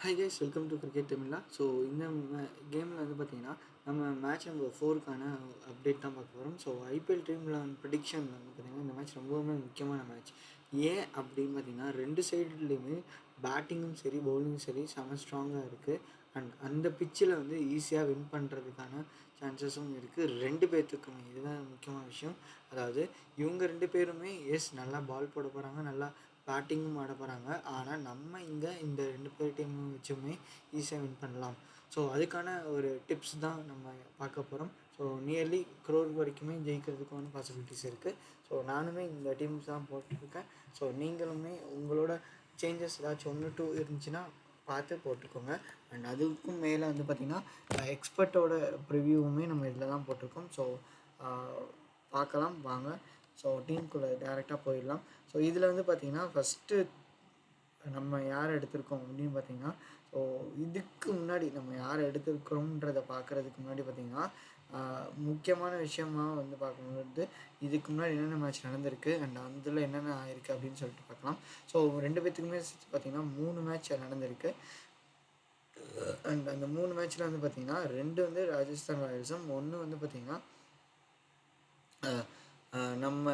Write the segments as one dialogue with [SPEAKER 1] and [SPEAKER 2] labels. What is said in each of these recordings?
[SPEAKER 1] Hi guys, welcome to cricket Tamizha. So இந்த கேமில் வந்து பார்த்திங்கன்னா நம்ம மேட்ச் நம்பர் 4க்கான அப்டேட் தான் பார்க்க போகிறோம். ஸோ ஐபிஎல் டீமில் ப்ரிடிக்ஷன் வந்து பார்த்திங்கன்னா இந்த மேட்ச் ரொம்பவுமே முக்கியமான மேட்ச். ஏன் அப்படின்னு பார்த்திங்கன்னா ரெண்டு சைடுலேயுமே பேட்டிங்கும் சரி பவுலிங்கும் சரி செம ஸ்ட்ராங்காக இருக்குது. அண்ட் அந்த பிச்சில் வந்து ஈஸியாக வின் பண்ணுறதுக்கான சான்சஸும் இருக்குது ரெண்டு பேர்த்துக்குமே. இதுதான் முக்கியமான விஷயம். அதாவது இவங்க ரெண்டு பேருமே நல்லா பால் போட போகிறாங்க, நல்லா பேட்டிங்கும் ஆட போகிறாங்க. ஆனால் நம்ம இங்கே இந்த ரெண்டு பேர் டீம் வச்சுமே ஈஸியாக வின் பண்ணலாம். ஸோ அதுக்கான ஒரு டிப்ஸ் தான் நம்ம பார்க்க போகிறோம். ஸோ நியர்லி க்ரோர் வரைக்குமே ஜெயிக்கிறதுக்கான பாசிபிலிட்டிஸ் இருக்குது. ஸோ நானுமே இந்த டீம்ஸ் தான் போட்டிருக்கேன். ஸோ நீங்களுமே உங்களோட சேஞ்சஸ் ஏதாச்சும் 1-2 இருந்துச்சுன்னா பார்த்து போட்டுக்கோங்க. அண்ட் அதுக்கும் மேலே வந்து பார்த்திங்கன்னா எக்ஸ்பர்ட்டோட ப்ரிவியூவுமே நம்ம இதில் தான் போட்டிருக்கோம். ஸோ பார்க்கலாம் வாங்க. ஸோ டீமுக்குள்ளே டேரெக்டாக போயிடலாம். ஸோ இதில் வந்து பார்த்திங்கன்னா ஃபஸ்ட்டு நம்ம யார் எடுத்திருக்கோம் அப்படின்னு பார்த்திங்கன்னா, ஸோ இதுக்கு முன்னாடி நம்ம யார் எடுத்திருக்கிறோன்றதை பார்க்குறதுக்கு முன்னாடி பார்த்திங்கன்னா முக்கியமான விஷயமா வந்து பார்க்கும்போது இதுக்கு முன்னாடி என்னென்ன மேட்ச் நடந்திருக்கு அண்ட் அதில் என்னென்ன ஆயிருக்கு அப்படின்னு சொல்லிட்டு பார்க்கலாம். ஸோ ரெண்டு பேர்த்துக்குமே பார்த்திங்கன்னா 3 மேட்ச் நடந்திருக்கு. அண்ட் அந்த 3 மேட்ச்சில் வந்து பார்த்திங்கன்னா 2 வந்து ராஜஸ்தான் ராயல்ஸும், 1 வந்து பார்த்திங்கன்னா நம்ம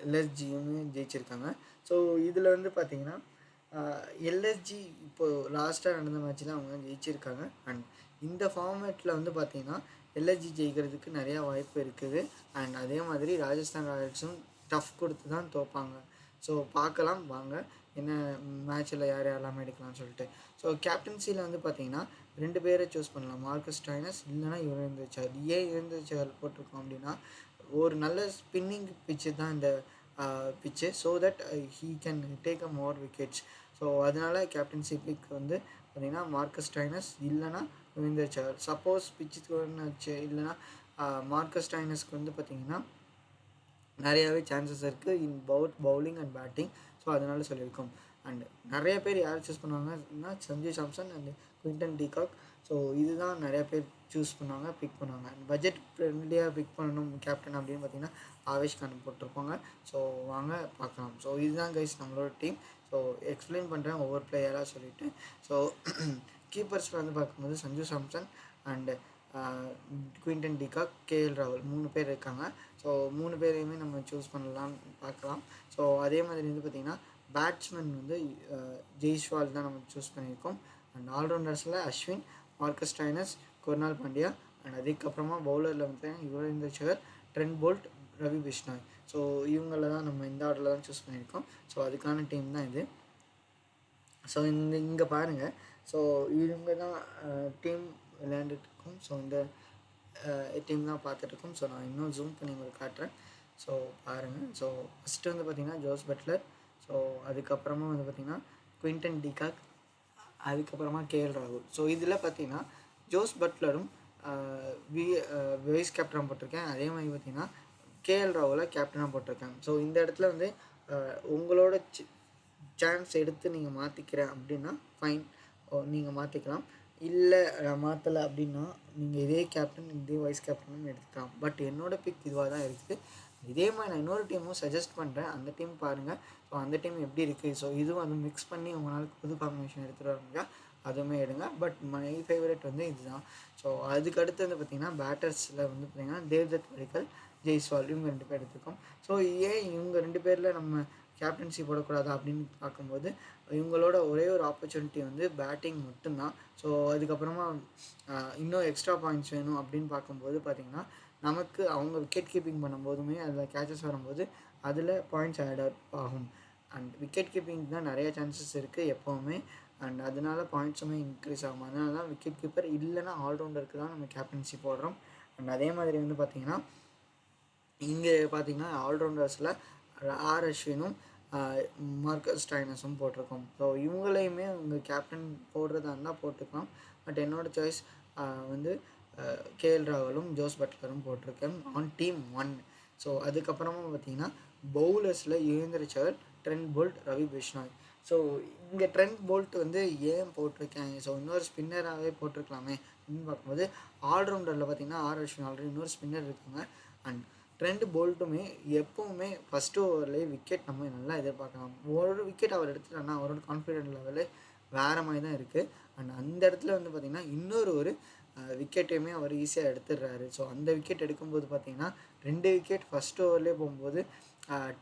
[SPEAKER 1] எல்எஸ்ஜியுமே ஜெயிச்சிருக்காங்க. ஸோ இதில் வந்து பார்த்திங்கன்னா எல்எஸ்ஜி இப்போது லாஸ்ட்டாக நடந்த மேட்ச்சில் அவங்க ஜெயிச்சிருக்காங்க. அண்ட் இந்த ஃபார்மேட்டில் வந்து பார்த்திங்கன்னா எல்எஸ்ஜி ஜெயிக்கிறதுக்கு நிறையா வாய்ப்பு இருக்குது. அண்ட் அதே மாதிரி ராஜஸ்தான் ராயல்ஸும் டஃப் கொடுத்து தான் தோப்பாங்க. ஸோ பார்க்கலாம் வாங்க என்ன மேட்ச்சில் யார் யாரெல்லாம் எடுக்கலாம்னு சொல்லிட்டு. ஸோ கேப்டன்சியில் வந்து பார்த்திங்கன்னா 2 பேரை சூஸ் பண்ணலாம், மார்க்கஸ் ஸ்டாய்னஸ் இல்லைனா யுஸ்வேந்திர சஹல். ஏன் யுஸ்வேந்திர சஹல் போட்டிருக்கோம் அப்படின்னா ஒரு நல்ல ஸ்பின்னிங் பிச்சு தான் இந்த பிச்சு. So that he can take a more wickets. So அதனால் கேப்டன்சி பிக் வந்து பார்த்திங்கன்னா மார்க்கஸ் ஸ்டாய்னஸ் இல்லைனா யுஸ்வேந்திர சஹல். சப்போஸ் பிச்சுக்கு இல்லைனா மார்க்கஸ் ஸ்டாய்னஸ்க்கு வந்து பார்த்திங்கன்னா நிறையாவே சான்சஸ் இருக்குது இன் பவுலிங் அண்ட் பேட்டிங். ஸோ அதனால் சொல்லியிருக்கோம். அண்ட் நிறைய பேர் யார் சூஸ் பண்ணுவாங்கன்னா Sanju Samson and Quinton de Kock. So இதுதான் நிறையா பேர் சூஸ் பண்ணுவாங்க, பிக் பண்ணுவாங்க. அண்ட் பட்ஜெட் ஃப்ரெண்ட்லியாக பிக் பண்ணணும் கேப்டன் அப்படின்னு பார்த்திங்கன்னா ஆவேஷ் கான் போட்டிருப்பாங்க. ஸோ வாங்க பார்க்கலாம். ஸோ இதுதான் கைஸ் நம்மளோட டீம். ஸோ எக்ஸ்பிளைன் பண்ணுறேன் ஒவ்வொரு பிளேயராக சொல்லிவிட்டு. ஸோ கீப்பர்ஸில் வந்து பார்க்கும்போது Sanju Samson and Quinton de Kock, KL ராகுல் 3 பேர் இருக்காங்க. ஸோ 3 பேரையுமே நம்ம சூஸ் பண்ணலான்னு பார்க்கலாம். ஸோ அதே மாதிரி வந்து பார்த்திங்கன்னா பேட்ஸ்மேன் வந்து ஜெய்ஸ்வால் தான் நம்ம சூஸ் பண்ணியிருக்கோம். அண்ட் ஆல்ரவுண்டர்ஸில் Ashwin, Marcus Stoinis, Krunal Pandya. And அதுக்கப்புறமா பவுலரில் வந்து Yuzvendra Chahal, Trent Boult, Ravi Bishnoi. So இவங்கள தான் நம்ம இந்த ஆர்டரில் தான் சூஸ் பண்ணியிருக்கோம். ஸோ அதுக்கான டீம் தான் இது. ஸோ இங்கே பாருங்கள். ஸோ இவங்க தான் டீம் விளையாண்டுட்ருக்கோம். ஸோ இந்த டீம் தான் பார்த்துட்ருக்கோம். ஸோ நான் இன்னும் ஜூம் பண்ணி உங்களுக்கு காட்டுறேன். ஸோ பாருங்கள். ஸோ ஃபஸ்ட்டு வந்து பார்த்திங்கன்னா ஜோஸ் பட்லர். ஸோ அதுக்கப்புறமா வந்து பார்த்திங்கன்னா குவிண்டன் டிகாக், அதுக்கப்புறமா கேஎல் ராகுல். ஸோ இதில் பார்த்திங்கன்னா ஜோஸ் பட்லரும் வைஸ் கேப்டனாக போட்டிருக்கேன். அதே மாதிரி பார்த்திங்கன்னா கேஎல் ராகுலை கேப்டனாக போட்டிருக்கேன். ஸோ இந்த இடத்துல வந்து உங்களோட சான்ஸ் எடுத்து நீங்கள் மாற்றிக்கிறேன் அப்படின்னா ஃபைன், நீங்கள் மாற்றிக்கலாம். இல்லை நான் மாற்றலை அப்படின்னா நீங்கள் இதே கேப்டன் இதே வைஸ் கேப்டனும் எடுத்துக்கலாம். பட் என்னோடய பிக் இதுவாக தான் இருக்குது. இதே மாதிரி நான் இன்னொரு டீமும் சஜஸ்ட் பண்ணுறேன், அந்த டீம் பாருங்கள். ஸோ அந்த டீம் எப்படி இருக்குது, ஸோ இதுவும் அது மிக்ஸ் பண்ணி உங்களால் புது காம்பினேஷன் எடுத்துகிட்டு வரீங்க, அதுவுமே எடுங்க. பட் மை ஃபேவரட் வந்து இதுதான். ஸோ அதுக்கு அடுத்து வந்து பார்த்திங்கன்னா பேட்டர்ஸில் வந்து பார்த்திங்கன்னா தேவ்தத் படிக்கல், ஜெய்ஸ்வால் இவங்க 2 பேர் எடுத்துருக்கோம். ஸோ ஏன் இவங்க 2 பேரில் நம்ம கேப்டன்சி போடக்கூடாது அப்படின்னு பார்க்கும்போது இவங்களோட ஒரே ஒரு ஆப்பர்ச்சுனிட்டி வந்து பேட்டிங் மட்டும்தான். ஸோ அதுக்கப்புறமா இன்னும் எக்ஸ்ட்ரா பாயிண்ட்ஸ் வேணும் அப்படின்னு பார்க்கும்போது பார்த்திங்கன்னா நமக்கு அவங்க விக்கெட் கீப்பிங் பண்ணும்போதுமே அதில் கேச்சஸ் வரும்போது அதில் பாயிண்ட்ஸ் ஆட் ஆகும். அண்ட் விக்கெட் கீப்பிங் தான் நிறைய சான்சஸ் இருக்குது எப்போவுமே. அண்ட் அதனால பாயிண்ட்ஸுமே இன்க்ரீஸ் ஆகும். அதனால தான் விக்கெட் கீப்பர் இல்லைனா ஆல்ரவுண்டருக்கு தான் நம்ம கேப்டன்சி போடுறோம். அண்ட் அதே மாதிரி வந்து பார்த்திங்கன்னா இங்கே பார்த்திங்கன்னா ஆல்ரவுண்டர்ஸில் ஆர் அஸ்வினும் மார்க்கஸ் ஸ்டாய்னஸும் போட்டிருக்கோம். ஸோ இவங்களையுமே உங்கள் கேப்டன் போடுறதா இருந்தால் போட்டுக்கலாம். பட் என்னோடய சாய்ஸ் வந்து கேஎல் ராகுலும் ஜோஸ் பட்லரும் போட்டிருக்கேன் ஆன் டீம் 1. ஸோ அதுக்கப்புறமா பார்த்திங்கன்னா பவுலர்ஸில் Yuzvendra Chahal, Trent Boult, Ravi Bishnoi. So இங்கே ட்ரெண்ட் போல்ட் வந்து ஏன் போட்டிருக்கேன், ஸோ இன்னொரு ஸ்பின்னராகவே போட்டிருக்கலாமே அப்படின்னு பார்க்கும்போது ஆல்ரவுண்டரில் பார்த்திங்கன்னா ஆர் அஸ்வின் ஆல்ரெடி இன்னொரு ஸ்பின்னர் இருக்காங்க. அண்ட் ட்ரெண்ட் போல்ட்டுமே எப்போவுமே ஃபஸ்ட்டு ஓவர்லேயே விக்கெட் நம்ம நல்லா எதிர்பார்க்கலாம். ஒரு விக்கெட் அவர் எடுத்துட்டாருன்னா அவரோட கான்ஃபிடென்ட் லெவலு வேறு மாதிரி தான் இருக்குது. அண்ட் அந்த இடத்துல வந்து பார்த்திங்கன்னா ஒரு விக்கெட்டையுமே அவர் ஈஸியாக எடுத்துடுறாரு. ஸோ அந்த விக்கெட் எடுக்கும்போது பார்த்திங்கன்னா 2 விக்கெட் ஃபஸ்ட் ஓவர்லேயே போகும்போது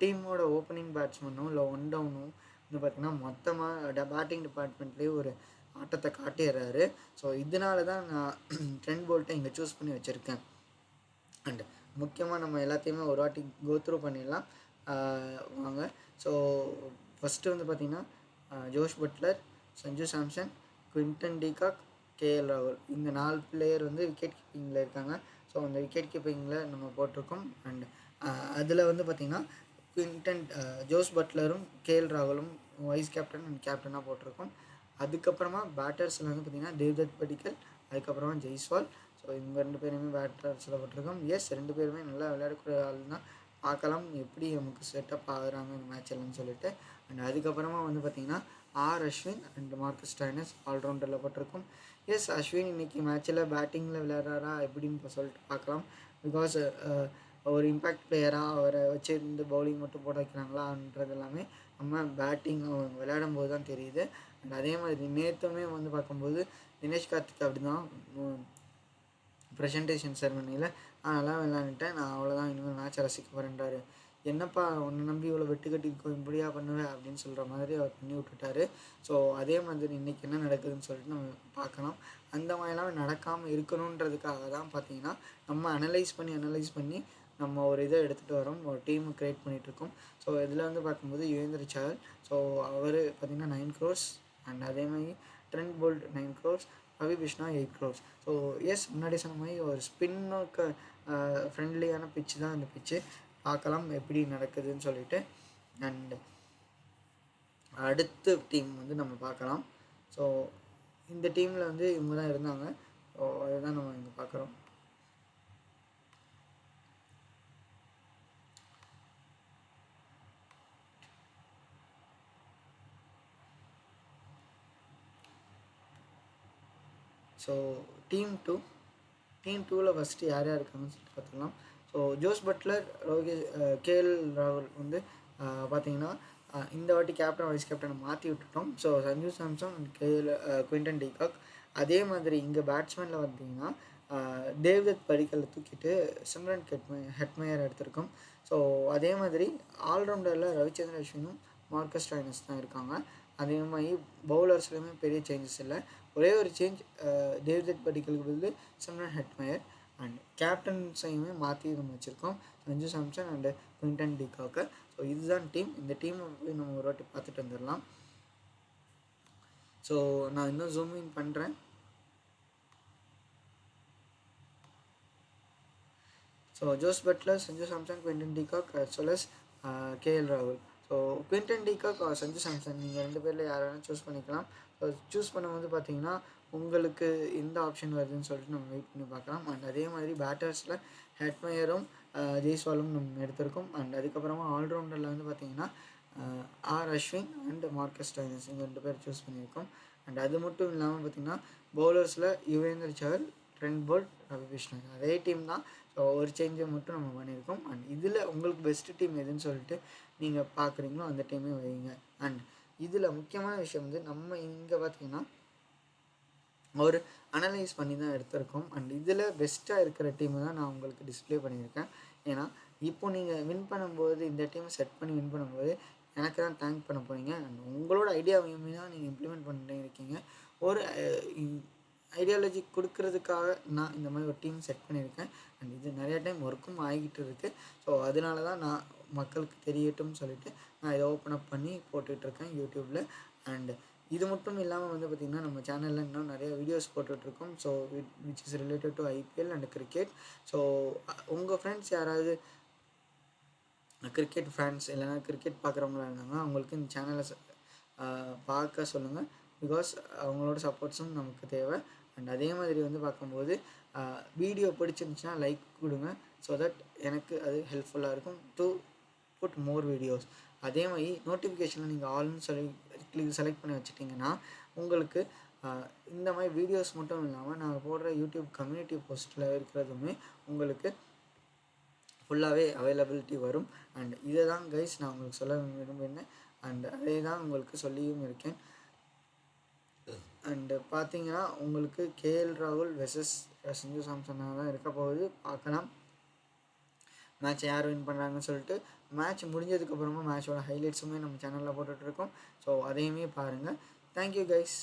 [SPEAKER 1] டீமோட ஓப்பனிங் பேட்ஸ்மேனும் இல்லை ஒன் டவுனும் வந்து பார்த்திங்கன்னா மொத்தமாக பேட்டிங் டிபார்ட்மெண்ட்லேயே ஒரு ஆட்டத்தை காட்டிடுறாரு. ஸோ இதனால தான் நான் ட்ரெண்ட் போல்ட்டை இங்கே சூஸ் பண்ணி வச்சுருக்கேன். அண்ட் முக்கியமாக நம்ம எல்லாத்தையுமே ஒரு வாட்டி கோத்ரூ பண்ணிடலாம் வாங்க. ஸோ ஃபஸ்ட்டு வந்து பார்த்திங்கன்னா Josh Buttler, Sanju Samson, Quinton de Kock, KL ராகுல் இந்த 4 பிளேயர் வந்து விக்கெட் கீப்பிங்கில் இருக்காங்க. ஸோ அந்த விக்கெட் கீப்பிங்கில் நம்ம போட்டிருக்கோம். அண்ட் அதில் வந்து பார்த்திங்கன்னா ஜோஸ் பட்லரும் கேஎல் ராகுலும் வைஸ் கேப்டன் அண்ட் கேப்டனாக போட்டிருக்கோம். அதுக்கப்புறமா பேட்டர்ஸில் வந்து பார்த்திங்கன்னா தேவ்தத் படிக்கல், அதுக்கப்புறமா ஜெய்ஸ்வால். ஸோ இவங்க 2 பேருமே பேட்டர்ஸில் போட்டிருக்கோம். 2 பேருமே நல்லா விளையாடக்கூடிய ஆள் தான். பார்க்கலாம் எப்படி நமக்கு செட்டப் ஆகுறாங்க இந்த மேட்ச் இல்லைன்னு சொல்லிட்டு. அண்ட் அதுக்கப்புறமா வந்து பார்த்திங்கன்னா அஸ்வின் அண்ட் மார்க்கஸ் ஸ்டாய்னிஸ் ஆல்ரவுண்டரில் போட்டிருக்கோம். அஸ்வின் இன்றைக்கி மேட்ச்சில் பேட்டிங்கில் விளையாடுறாரா எப்படின்னு சொல்லிட்டு பார்க்கலாம். பிகாஸ் ஒரு இம்பேக்ட் பிளேயராக அவரை வச்சுருந்து பவுலிங் மட்டும் போட வைக்கிறாங்களான்றது எல்லாமே நம்ம பேட்டிங் அவங்க விளையாடும் போது தான் தெரியுது. அண்ட் அதே மாதிரி நேற்றுமே வந்து பார்க்கும்போது தினேஷ் கார்த்திக் அப்படி தான் ப்ரெசன்டேஷன் செரமனியில் நல்லா விளையாண்டுட்டேன், நான் அவ்வளோதான், இனிமேல் மேட்சை ரசிக்க போகிறேன்றாரு. என்னப்பா உன்னை நம்பி இவ்வளோ வெட்டு கட்டிருக்கோம், இப்படியா பண்ணுவேன் அப்படின்னு சொல்கிற மாதிரி அவர் பண்ணி விட்டுட்டாரு. ஸோ அதே மாதிரி இன்றைக்கி என்ன நடக்குதுன்னு சொல்லிட்டு நம்ம பார்க்கலாம். அந்த மாதிரிலாம் நடக்காமல் இருக்கணுன்றதுக்காக தான் பார்த்திங்கன்னா நம்ம அனலைஸ் பண்ணி நம்ம ஒரு இதை எடுத்துகிட்டு வரோம், ஒரு டீமை க்ரியேட் பண்ணிகிட்ருக்கோம். ஸோ இதில் வந்து பார்க்கும்போது யுவேந்திர சஹல், ஸோ அவர் பார்த்திங்கன்னா 9 crores அண்ட் அதே மாதிரி Trent Boult 9 crores, Ravi Bishnoi 8 crores. So முன்னாடி சொன்ன மாதிரி ஒரு ஸ்பின்னுக்கு ஃப்ரெண்ட்லியான பிச்சு தான் இந்த பிச்சு. பார்க்கலாம் எப்படி நடக்குதுன்னு சொல்லிட்டு. அண்ட் அடுத்த டீம் வந்து நம்ம பார்க்கலாம். ஸோ இந்த டீமில் வந்து இவங்க தான் இருந்தாங்க. ஸோ அதுதான் நம்ம இங்கே பார்க்குறோம். ஸோ டீம் 2ல் ஃபஸ்ட்டு யார் யார் இருக்காங்கன்னு சொல்லிட்டு பார்த்துக்கலாம். ஸோ ஜோஸ் பட்லர், கேஎல் ராகுல் வந்து பார்த்திங்கன்னா இந்த வாட்டி கேப்டன் வைஸ் கேப்டனை மாற்றி விட்டுட்டோம். So Sanju Samson and Quinton de Kock. அதே மாதிரி இங்கே பேட்ஸ்மேனில் பார்த்திங்கன்னா தேவ்தத் படிக்கலை தூக்கிட்டு சிம்ரன் ஹெட்மயர் எடுத்திருக்கோம். ஸோ அதே மாதிரி ஆல்ரவுண்டரில் ரவிச்சந்திரன் அஸ்வினும் மார்க்கஸ் ஸ்டாய்னிஸ் தான் இருக்காங்க. அதே மாதிரி பவுலர்ஸ்லையுமே பெரிய சேஞ்சஸ் இல்லை. ஒரே ஒரு சேஞ்ச், தேவ்தத் படிக்கலுக்கு பதில் சிம்ரன் ஹெட்மயர். அண்ட் கேப்டன்ஸையுமே மாற்றி நம்ம வச்சுருக்கோம், Sanju Samson and Quinton de Kock. So இதுதான் டீம். இந்த டீமை போய் நம்ம ஒரு வாட்டி பார்த்துட்டு வந்துடலாம். ஸோ நான் இன்னும் ஜூம் இன் பண்ணுறேன். So Jos Buttler, Sanju Samson, Quinton de Kock as well as KL ராகுல். So Quinton de Kock Sanju Samson நீங்கள் 2 பேரில் யார் வேணால் சூஸ் பண்ணிக்கலாம். ஸோ சூஸ் பண்ணும்போது பார்த்தீங்கன்னா உங்களுக்கு எந்த ஆப்ஷன் வருதுன்னு சொல்லிட்டு நம்ம வெயிட் பண்ணி பார்க்கலாம். அண்ட் அதே மாதிரி பேட்டர்ஸில் ஹெட்மயரும் ஜெய்ஸ்வாலும் நம்ம எடுத்திருக்கோம். அண்ட் அதுக்கப்புறமா ஆல்ரவுண்டரில் வந்து பார்த்திங்கன்னா அஸ்வின் அண்ட் மார்க்கஸ் ஸ்டாய்னிஸ் இந்த 2 பேர் சூஸ் பண்ணியிருக்கோம். அண்ட் அது மட்டும் இல்லாமல் பார்த்திங்கன்னா பவுலர்ஸில் யுவேந்திர சஹல், ட்ரெண்ட் போல்ட், ரவி பிஷ்ணா அதே டீம் தான். ஸோ ஒரு சேஞ்சை மட்டும் நம்ம பண்ணியிருக்கோம். அண்ட் இதில் உங்களுக்கு பெஸ்ட்டு டீம் எதுன்னு சொல்லிட்டு நீங்கள் பார்க்குறீங்களோ அந்த டீமே வைங்க. அண்ட் இதில் முக்கியமான விஷயம் வந்து நம்ம இங்கே பார்த்திங்கன்னா ஒரு அனலைஸ் பண்ணி தான் எடுத்திருக்கோம். அண்ட் இதில் பெஸ்ட்டாக இருக்கிற டீமை தான் நான் உங்களுக்கு டிஸ்பிளே பண்ணியிருக்கேன். ஏன்னா இப்போ நீங்கள் வின் பண்ணும்போது இந்த டீமை செட் பண்ணி வின் பண்ணும்போது எனக்கு தான் தேங்க் பண்ண போகிறீங்க. அண்ட் உங்களோட ஐடியாவையுமே தான் நீங்கள் இம்ப்ளிமெண்ட் பண்ணிட்டே இருக்கீங்க. ஒரு ஐடியாலஜி கொடுக்கறதுக்காக நான் இந்த மாதிரி ஒரு டீம் செட் பண்ணியிருக்கேன். அண்ட் இது நிறையா டைம் ஒர்க்கும் ஆகிக்கிட்டு இருக்குது. ஸோ அதனால தான் நான் மக்களுக்கு தெரியட்டும்னு சொல்லிட்டு நான் இதை ஓப்பன் அப் பண்ணி போட்டுட்ருக்கேன் யூடியூப்பில். அண்ட் இது மட்டும் இல்லாமல் வந்து பார்த்திங்கன்னா நம்ம சேனலில் இன்னும் நிறைய வீடியோஸ் போட்டுட்ருக்கோம். So which is related to IPL and cricket. So உங்கள் ஃப்ரெண்ட்ஸ் யாராவது கிரிக்கெட் ஃபேன்ஸ் இல்லைனா கிரிக்கெட் பார்க்குறவங்களா இருந்தாங்கன்னா அவங்களுக்கு இந்த சேனலை பார்க்க சொல்லுங்கள். பிகாஸ் அவங்களோட சப்போர்ட்ஸும் நமக்கு தேவை. அண்ட் அதே மாதிரி வந்து பார்க்கும்போது வீடியோ பிடிச்சிருந்துச்சுன்னா லைக் கொடுங்க. ஸோ தட் எனக்கு அது ஹெல்ப்ஃபுல்லாக இருக்கும் டு புட் மோர் வீடியோஸ். அதே மாதிரி நோட்டிஃபிகேஷனில் நீங்கள் ஆல்னு செலக்ட் பண்ணி வச்சுட்டிங்கன்னா உங்களுக்கு இந்த மாதிரி வீடியோஸ் மட்டும் இல்லாமல் நாங்கள் போடுற யூடியூப் கம்யூனிட்டி போஸ்ட்டில் இருக்கிறதுமே உங்களுக்கு ஃபுல்லாகவே அவைலபிலிட்டி வரும். அண்ட் இதை தான் கைஸ் நான் உங்களுக்கு சொல்ல விரும்புகிறேன். அண்ட் அதே தான் உங்களுக்கு சொல்லியும் இருக்கேன். அண்டு பார்த்தீங்கன்னா உங்களுக்கு கேஎல் ராகுல் வெர்சஸ் சஞ்சு சாம்சனாக தான் இருக்க போகுது. பார்க்கலாம் மேட்ச் யார் வின் பண்ணுறாங்கன்னு சொல்லிட்டு. மேட்ச் முடிஞ்சதுக்கப்புறமா மேட்சோட ஹைலைட்ஸுமே நம்ம சேனலில் போட்டுட்ருக்கோம். ஸோ அதையுமே பாருங்கள். Thank you guys.